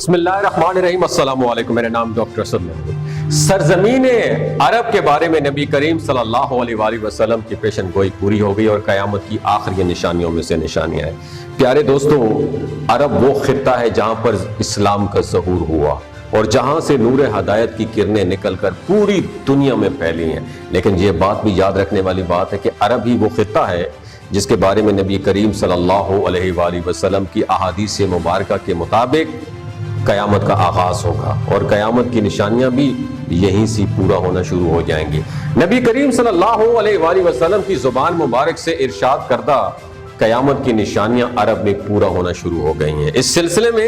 بسم اللہ الرحمن الرحیم، السلام علیکم۔ میرا نام ڈاکٹر اسد محمود۔ سرزمین عرب کے بارے میں نبی کریم صلی اللہ علیہ وآلہ وسلم کی پیشن گوئی پوری ہو گئی اور قیامت کی آخری نشانیوں میں سے نشانیاں ہیں۔ پیارے دوستو، عرب وہ خطہ ہے جہاں پر اسلام کا ظہور ہوا اور جہاں سے نور ہدایت کی کرنیں نکل کر پوری دنیا میں پھیلی ہیں۔ لیکن یہ بات بھی یاد رکھنے والی بات ہے کہ عرب ہی وہ خطہ ہے جس کے بارے میں نبی کریم صلی اللہ علیہ وآلہ وسلم کی احادیث مبارکہ کے مطابق قیامت کا آغاز ہوگا اور قیامت کی نشانیاں بھی یہیں سے پورا ہونا شروع ہو جائیں گی۔ نبی کریم صلی اللہ علیہ وآلہ وسلم کی زبان مبارک سے ارشاد کردہ قیامت کی نشانیاں عرب میں پورا ہونا شروع ہو گئی ہیں۔ اس سلسلے میں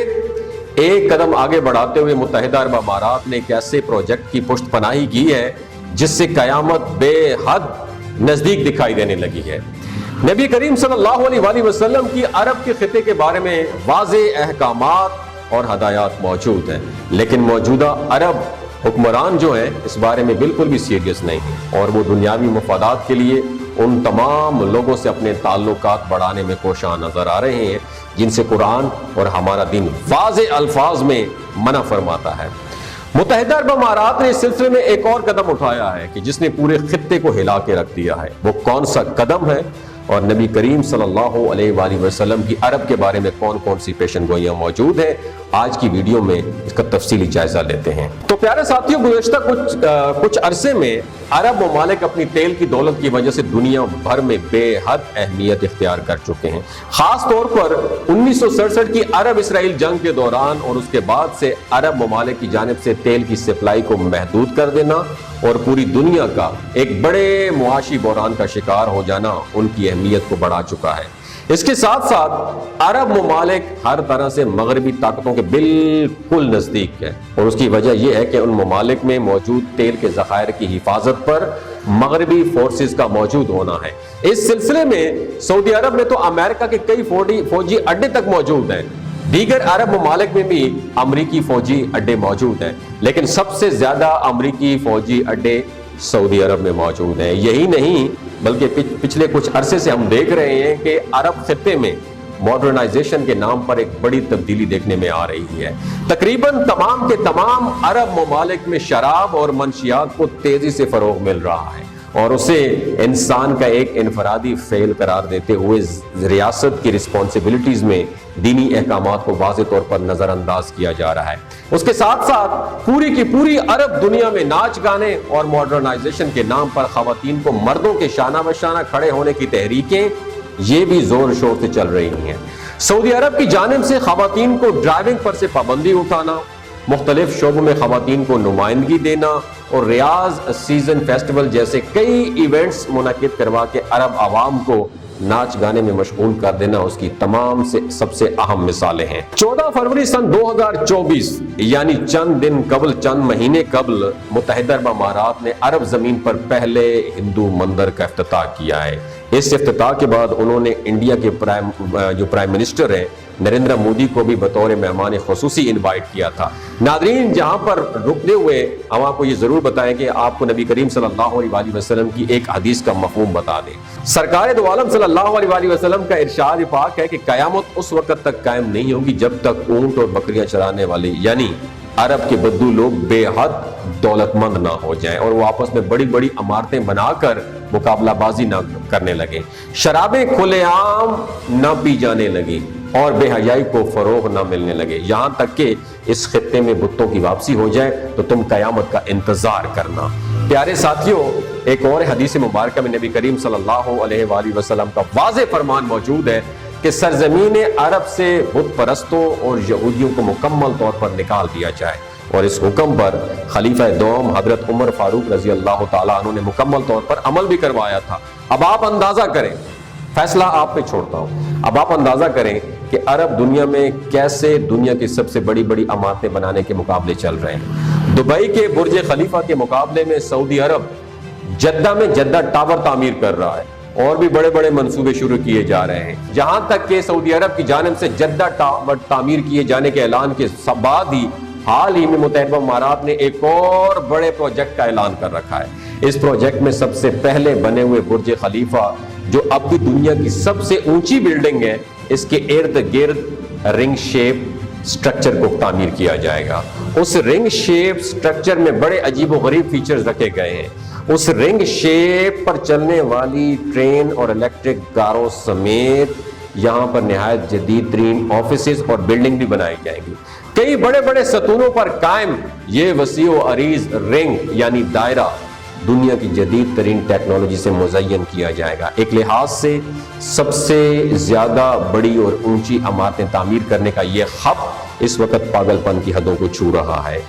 ایک قدم آگے بڑھاتے ہوئے متحدہ عرب امارات نے ایک ایسے پروجیکٹ کی پشت پناہی کی ہے جس سے قیامت بے حد نزدیک دکھائی دینے لگی ہے۔ نبی کریم صلی اللہ علیہ وآلہ وسلم کی عرب کے خطے کے بارے میں واضح احکامات اور ہدایات موجود ہیں، لیکن موجودہ عرب حکمران جو ہیں اس بارے میں بالکل بھی سیریس نہیں ہیں اور وہ دنیاوی مفادات کے لیے ان تمام لوگوں سے اپنے تعلقات بڑھانے میں کوشاں نظر آ رہے ہیں جن سے قرآن اور ہمارا دین واضح الفاظ میں منع فرماتا ہے۔ متحدہ عرب امارات نے اس سلسلے میں ایک اور قدم اٹھایا ہے کہ جس نے پورے خطے کو ہلا کے رکھ دیا ہے۔ وہ کون سا قدم ہے اور نبی کریم صلی اللہ علیہ وآلہ وسلم کی عرب کے بارے میں کون کون سی پیشن گوئیاں موجود ہیں، آج کی ویڈیو میں اس کا تفصیلی جائزہ لیتے ہیں۔ تو پیارے ساتھیوں، گزشتہ کچھ عرصے میں عرب ممالک اپنی تیل کی دولت کی وجہ سے دنیا بھر میں بے حد اہمیت اختیار کر چکے ہیں۔ خاص طور پر 1967 کی عرب اسرائیل جنگ کے دوران اور اس کے بعد سے عرب ممالک کی جانب سے تیل کی سپلائی کو محدود کر دینا اور پوری دنیا کا ایک بڑے معاشی بحران کا شکار ہو جانا ان کی اہمیت کو بڑھا چکا ہے۔ اس کے ساتھ ساتھ عرب ممالک ہر طرح سے مغربی طاقتوں کے بالکل نزدیک ہے اور اس کی وجہ یہ ہے کہ ان ممالک میں موجود تیل کے ذخائر کی حفاظت پر مغربی فورسز کا موجود ہونا ہے۔ اس سلسلے میں سعودی عرب میں تو امریکہ کے کئی فوجی اڈے تک موجود ہیں، دیگر عرب ممالک میں بھی امریکی فوجی اڈے موجود ہیں، لیکن سب سے زیادہ امریکی فوجی اڈے سعودی عرب میں موجود ہیں۔ یہی نہیں بلکہ پچھلے کچھ عرصے سے ہم دیکھ رہے ہیں کہ عرب خطے میں ماڈرنائزیشن کے نام پر ایک بڑی تبدیلی دیکھنے میں آ رہی ہے۔ تقریباً تمام کے تمام عرب ممالک میں شراب اور منشیات کو تیزی سے فروغ مل رہا ہے اور اسے انسان کا ایک انفرادی فعل قرار دیتے ہوئے ریاست کی رسپانسبلٹیز میں دینی احکامات کو واضح طور پر نظر انداز کیا جا رہا ہے۔ اس کے ساتھ ساتھ پوری کی پوری عرب دنیا میں ناچ گانے اور ماڈرنائزیشن کے نام پر خواتین کو مردوں کے شانہ بشانہ کھڑے ہونے کی تحریکیں یہ بھی زور شور سے چل رہی ہیں۔ سعودی عرب کی جانب سے خواتین کو ڈرائیونگ پر سے پابندی اٹھانا، مختلف شعبوں میں خواتین کو نمائندگی دینا اور ریاض سیزن فیسٹیول جیسے کئی ایونٹس منعقد کروا کے عرب عوام کو ناچ گانے میں مشغول کر دینا اس کی تمام سے سب سے اہم مثالیں ہیں۔ 14 فروری سن 2024 یعنی چند دن قبل، چند مہینے قبل، متحدہ عرب امارات نے عرب زمین پر پہلے ہندو مندر کا افتتاح کیا ہے۔ اس افتتاح کے بعد انہوں نے انڈیا کے جو پرائم منسٹر ہیں نریندر مودی کو بھی بطور مہمان خصوصی انوائٹ کیا تھا۔ ناظرین، جہاں پر رکتے ہوئے ہم آپ کو یہ ضرور بتائیں کہ آپ کو نبی کریم صلی اللہ علیہ وآلہ وسلم کی ایک حدیث کا مفہوم بتا دیں۔ سرکار دو عالم صلی اللہ علیہ وآلہ وسلم کا ارشاد پاک ہے کہ قیامت اس وقت تک قائم نہیں ہوگی جب تک اونٹ اور بکریاں چرانے والے یعنی عرب کے بدو لوگ بے حد دولت مند نہ ہو جائیں اور وہ آپس میں بڑی بڑی عمارتیں بنا کر مقابلہ بازی نہ کرنے لگیں، شرابیں کھلے عام نہ پی جانے لگیں اور بے حیائی کو فروغ نہ ملنے لگے، یہاں تک کہ اس خطے میں بتوں کی واپسی ہو جائے تو تم قیامت کا انتظار کرنا۔ پیارے ساتھیوں، ایک اور حدیث مبارکہ میں نبی کریم صلی اللہ علیہ وآلہ وسلم کا واضح فرمان موجود ہے کہ سرزمین عرب سے بت پرستوں اور یہودیوں کو مکمل طور پر نکال دیا جائے، اور اس حکم پر خلیفہ دوم حضرت عمر فاروق رضی اللہ تعالیٰ عنہ نے مکمل طور پر عمل بھی کروایا تھا۔ اب آپ اندازہ کریں، فیصلہ آپ پہ چھوڑتا ہوں، اب آپ اندازہ کریں کہ عرب دنیا میں کیسے دنیا کی سب سے بڑی بڑی عمارتیں بنانے کے مقابلے چل رہے ہیں۔ دبئی کے برج خلیفہ کے مقابلے میں سعودی عرب جدہ میں جدہ ٹاور تعمیر کر رہا ہے اور بھی بڑے بڑے منصوبے شروع کیے جا رہے ہیں، جہاں تک کہ سعودی عرب کی جانب سے جدہ ٹاور تعمیر کیے جانے کے اعلان کے بعد ہی حال ہی میں متحدہ امارات نے ایک اور بڑے پروجیکٹ کا اعلان کر رکھا ہے۔ اس پروجیکٹ میں سب سے پہلے بنے ہوئے برج خلیفہ جو اب بھی دنیا کی سب سے اونچی بلڈنگ ہے، اس کے ارد گرد رنگ شیپ स्ट्रक्चर को तामीर किया जाएगा। उस रिंग शेप स्ट्रक्चर में बड़े अजीब व गरीब फीचर्स रखे गए हैं। उस रिंग शेप पर चलने वाली ट्रेन और इलेक्ट्रिक कारों समेत यहाँ पर निहायत जदीद तरीन ऑफिसेज और बिल्डिंग भी बनाई जाएंगी। कई बड़े बड़े सतूनों पर कायम ये वसी व अरीज रिंग यानी दायरा दुनिया की जदीद तरीन टेक्नोलॉजी से मुज़य्यन किया जाएगा। एक लिहाज से सबसे ज्यादा बड़ी और ऊंची इमारतें तामीर करने का ये खप इस वक्त पागलपन की हदों को छू रहा है।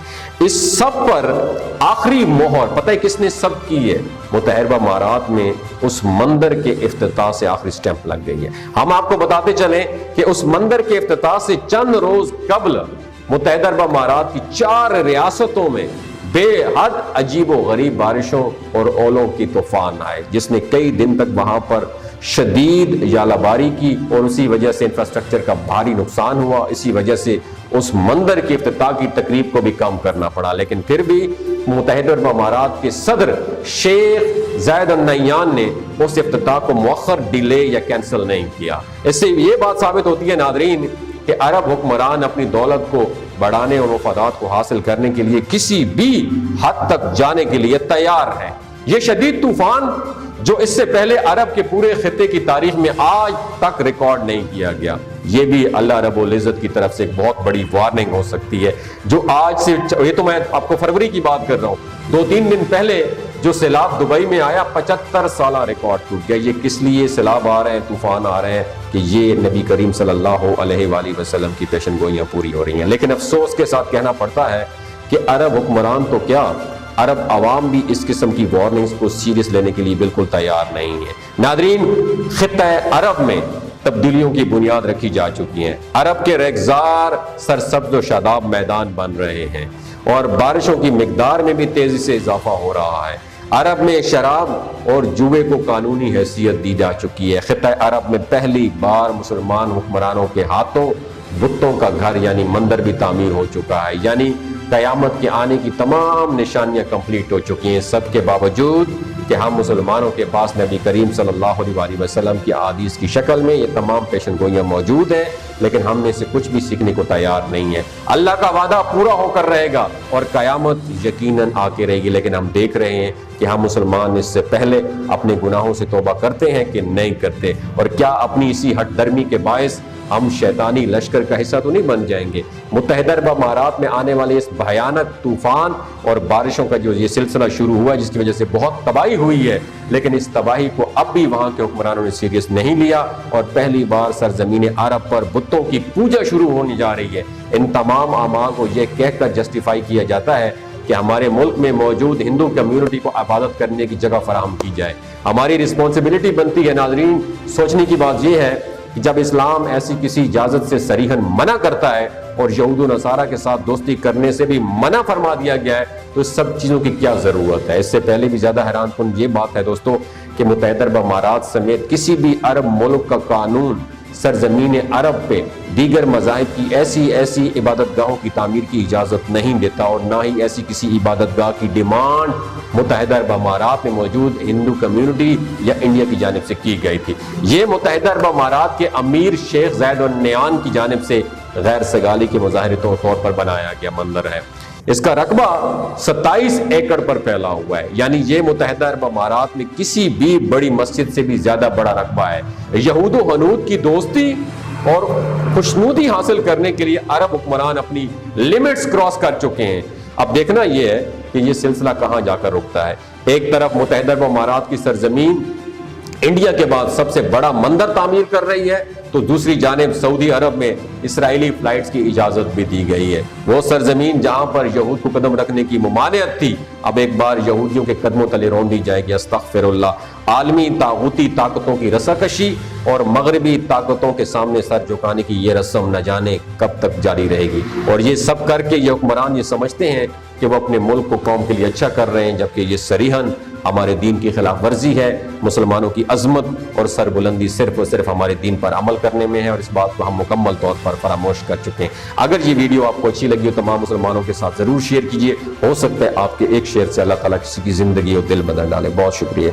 इस सब पर आखिरी मोहर पता है किसने सब की है? मुतहरिबा इमारात में उस मंदिर के इफ्तिताह से आखिरी स्टैंप लग गई है। हम आपको बताते चलें कि उस मंदिर के इफ्तिताह से चंद रोज कबल मुतहरिबा अरब इमारात की 4 रियासतों में बेहद अजीब व गरीब बारिशों और ओलों की तूफान आए, जिसने कई दिन तक वहां पर शदीद यालाबारी की और उसी वजह से इंफ्रास्ट्रक्चर का भारी नुकसान हुआ। इसी वजह से उस मंदिर के इफ्तिताह की तकरीब को भी कम करना पड़ा। लेकिन फिर भी मुत्तहिदा अरब अमारात के सदर शेख ज़ायद अल नह्यान ने उस इफ्तिताह को मुअख्खर, डिले या कैंसिल नहीं किया। इससे ये बात साबित होती है नादरीन कि अरब हुक्मरान अपनी दौलत को बढ़ाने और मफादात को हासिल करने के लिए किसी भी हद तक जाने के लिए तैयार है। ये शदीद तूफान जो इससे पहले अरब के पूरे खित्ते की तारीख में आज तक रिकॉर्ड नहीं किया गया, ये भी अल्लाह रब्बुल इज़्ज़त की तरफ से एक बहुत बड़ी वार्निंग हो सकती है। जो आज से, ये तो मैं आपको फरवरी की बात कर रहा हूँ, 2-3 दिन पहले जो सैलाब दुबई में आया 75 साल रिकॉर्ड टूट गया। ये किस लिए सैलाब आ रहे हैं, तूफान आ रहे हैं? कि ये नबी करीम सल्लल्लाहु अलैहि वसल्लम की पेशन गोइयां पूरी हो रही हैं। लेकिन अफसोस के साथ कहना पड़ता है कि अरब हुक्मरान तो क्या, अरब आवाम भी इस किस्म की वार्निंग्स को सीरियस लेने के लिए बिल्कुल तैयार नहीं है। नादरीन, खित्ता अरब में तब्दीलियों की बुनियाद रखी जा चुकी है। अरब के रेगजार सरसब्ज व शादाब मैदान बन रहे हैं और बारिशों की मिकदार में भी तेजी से इजाफा हो रहा है। अरब में शराब और जुए को कानूनी हैसियत दी जा चुकी है। खित्ता अरब में पहली बार मुसलमान हुक्मरानों के हाथों बुतों का घर यानी मंदिर भी तामीर हो चुका है। यानी क़यामत के आने की तमाम निशानियां कंप्लीट हो चुकी हैं। सबके बावजूद कि हम मुसलमानों के पास नबी करीम सल्लल्लाहु अलैहि वसल्लम की अहादीस की शक्ल में ये तमाम पेशन गोइयां मौजूद हैं, लेकिन हमने से कुछ भी सीखने को तैयार नहीं है। अल्लाह का वादा पूरा होकर रहेगा और क़यामत यकीनन आके रहेगी, लेकिन हम देख रहे हैं कि हम मुसलमान इससे पहले अपने गुनाहों से तौबा करते हैं कि नहीं करते, और क्या अपनी इसी हठधर्मी के बायस हम शैतानी लश्कर का हिस्सा तो नहीं बन जाएंगे। मुत्तहिदा अरब अमारात में आने वाले इस भयानक तूफान और बारिशों का जो ये सिलसिला शुरू हुआ, जिसकी वजह से बहुत तबाही हुई है, लेकिन इस तबाही को अब भी वहां के हुक्मरानों ने सीरियस नहीं लिया और पहली बार सरजमीन अरब पर बुतों की पूजा शुरू होने जा रही है। इन तमाम अमाल को यह कहकर जस्टिफाई किया जाता है कि हमारे मुल्क में मौजूद हिंदू कम्युनिटी को इबादत करने की जगह फराहम की जाए। हमारी रिस्पॉन्सिबिलिटी बनती है नाज़रीन, सोचने की बात यह है कि जब इस्लाम ऐसी किसी इजाजत से सरीहन मना करता है और यहूद व नसारा के साथ दोस्ती करने से भी मना फरमा दिया गया है, तो इस सब चीज़ों की क्या ज़रूरत है? इससे पहले भी ज़्यादा हैरानकुन ये बात है दोस्तों कि मुत्तहिदा अरब अमारात समेत किसी भी अरब मुल्क का कानून सरजमीन अरब पे दीगर मज़ाहिब की ऐसी इबादतगाहों की तामीर की इजाज़त नहीं देता, और ना ही ऐसी किसी इबादतगाह की डिमांड मुत्तहिदा अरब अमारात में मौजूद हिंदू कम्युनिटी या इंडिया की जानिब से की गई थी। ये मुत्तहिदा अरब अमारात के अमीर शेख ज़ायद अल नह्यान की जानिब से गैर सगाली के मुजाहिरे तौर पर बनाया गया मंदिर है। इसका रकबा 27 एकड़ पर फैला हुआ है, यानी ये मुत्तहिदा अरब अमारात में किसी भी बड़ी मस्जिद से भी ज्यादा बड़ा रकबा है। यहूद व हनूद की दोस्ती और खुशनूदी हासिल करने के लिए अरब हुक्मरान अपनी लिमिट्स क्रॉस कर चुके हैं। अब देखना यह है कि यह सिलसिला कहां जाकर रुकता है। एक तरफ मुत्तहिदा अरब अमारात की सरजमीन इंडिया के बाद सबसे बड़ा मंदिर तामीर कर रही है, तो दूसरी जानिब सऊदी अरब में इसराइली फ्लाइट्स की इजाजत भी दी गई है। वो सरजमीन जहां पर यहूद को कदम रखने की मुमानियत थी, अब एक बार यहूदियों के कदमों तले रौंद दी जाएगी। अस्तगफिरुल्लाह। आलमी तागूती ताकतों की रसाकशी और मगरबी ताकतों के सामने सर झुकाने की ये रस्म न जाने कब तक जारी रहेगी। और ये सब करके ये हुक्मरान ये समझते हैं कि वो अपने मुल्क को कौम के लिए अच्छा कर रहे हैं, जबकि ये सरीहन हमारे दीन की खिलाफ वर्जी है। मुसलमानों की अजमत और सरबुलंदी सिर्फ और सिर्फ हमारे दीन पर अमल करने में है, और इस बात को हम मुकम्मल तौर पर फरामोश कर चुके हैं। अगर ये वीडियो आपको अच्छी लगी हो तो तमाम मुसलमानों के साथ जरूर शेयर कीजिए। हो सकता है आपके एक शेयर से अल्लाह ताला किसी की जिंदगी और दिल बदल डाले। बहुत शुक्रिया।